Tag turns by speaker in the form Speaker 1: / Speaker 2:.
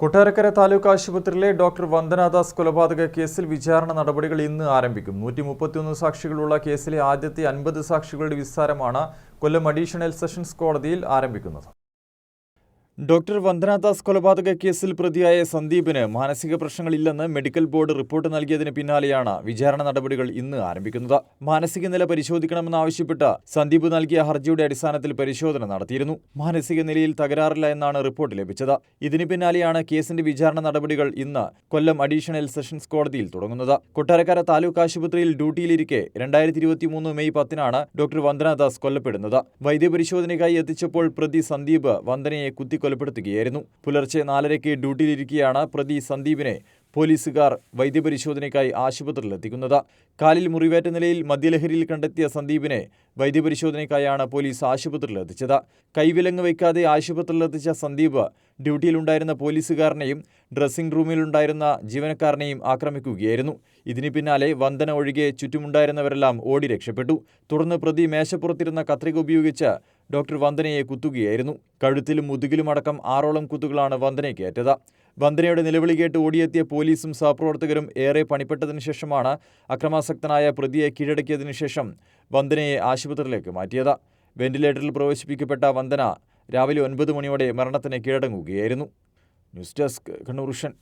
Speaker 1: കൊട്ടാരക്കര താലൂക്ക് ആശുപത്രിയിലെ ഡോക്ടർ വന്ദനാദാസ് കൊലപാതക കേസിൽ വിചാരണ നടപടികൾ ഇന്ന് ആരംഭിക്കും. 131 സാക്ഷികളുള്ള കേസിലെ ആദ്യത്തെ 50 സാക്ഷികളുടെ വിസ്താരമാണ് കൊല്ലം അഡീഷണൽ സെഷൻസ് കോടതിയിൽ ആരംഭിക്കുന്നത്. ഡോക്ടർ വന്ദനാദാസ് കൊലപാതക കേസിൽ പ്രതിയായ സന്ദീപിന് മാനസിക പ്രശ്നങ്ങളില്ലെന്ന് മെഡിക്കൽ ബോർഡ് റിപ്പോർട്ട് നൽകിയതിന് പിന്നാലെയാണ് വിചാരണ നടപടികൾ ഇന്ന് ആരംഭിക്കുന്നത്. മാനസിക നില പരിശോധിക്കണമെന്നാവശ്യപ്പെട്ട് സന്ദീപ് നൽകിയ ഹർജിയുടെ അടിസ്ഥാനത്തിൽ പരിശോധന നടത്തിയിരുന്നു. മാനസിക നിലയിൽ തകരാറില്ല എന്നാണ് റിപ്പോർട്ട് ലഭിച്ചത്. ഇതിന് പിന്നാലെയാണ് കേസിന്റെ വിചാരണ നടപടികൾ ഇന്ന് കൊല്ലം അഡീഷണൽ സെഷൻസ് കോടതിയിൽ തുടങ്ങുന്നത്. കൊട്ടാരക്കര താലൂക്ക് ആശുപത്രിയിൽ ഡ്യൂട്ടിയിലിരിക്കെ 2023 മെയ് 10-നാണ് ഡോക്ടർ വന്ദനാദാസ് കൊല്ലപ്പെടുന്നത്. വൈദ്യപരിശോധനയ്ക്കായി എത്തിച്ചപ്പോൾ പ്രതി സന്ദീപ് വന്ദനയെ കൊലപ്പെടുത്തുകയായിരുന്നു. പുലർച്ചെ 4:30-ക്ക് ഡ്യൂട്ടിയിലിരിക്കെയാണ് പ്രതി സന്ദീപിനെ പോലീസുകാർ വൈദ്യപരിശോധനയ്ക്കായി ആശുപത്രിയിലെത്തിക്കുന്നത്. കാലിൽ മുറിവേറ്റ നിലയിൽ മദ്യലഹരിയിൽ കണ്ടെത്തിയ സന്ദീപിനെ വൈദ്യപരിശോധനയ്ക്കായാണ് പോലീസ് ആശുപത്രിയിലെത്തിച്ചത്. കൈവിലങ്ങ് വയ്ക്കാതെ ആശുപത്രിയിലെത്തിച്ച സന്ദീപ് ഡ്യൂട്ടിയിലുണ്ടായിരുന്ന പോലീസുകാരനെയും ഡ്രസ്സിംഗ് റൂമിലുണ്ടായിരുന്ന ജീവനക്കാരനെയും ആക്രമിക്കുകയായിരുന്നു. ഇതിന് പിന്നാലെ വന്ദന ഒഴികെ ചുറ്റുമുണ്ടായിരുന്നവരെല്ലാം ഓടി രക്ഷപ്പെട്ടു. തുടർന്ന് പ്രതി മേശപ്പുറത്തിരുന്ന കത്രിക ഉപയോഗിച്ച് ഡോക്ടർ വന്ദനയെ കുത്തുകയായിരുന്നു. കഴുത്തിലും മുതുകിലുമടക്കം 6ഓളം കുത്തുകളാണ് വന്ദനയ്ക്കേറ്റത്. വന്ദനയുടെ നിലവിളി കേട്ട് ഓടിയെത്തിയ പോലീസും സഹപ്രവർത്തകരും ഏറെ പണിപ്പെട്ടതിനു ശേഷമാണ് അക്രമാസക്തനായ പ്രതിയെ കീഴടക്കിയതിനു ശേഷം വന്ദനയെ ആശുപത്രിയിലേക്ക് മാറ്റിയത്. വെന്റിലേറ്ററിൽ പ്രവേശിപ്പിക്കപ്പെട്ട വന്ദന രാവിലെ 9 മണിയോടെ മരണത്തിന് കീഴടങ്ങുകയായിരുന്നു. News desk Kannur vision.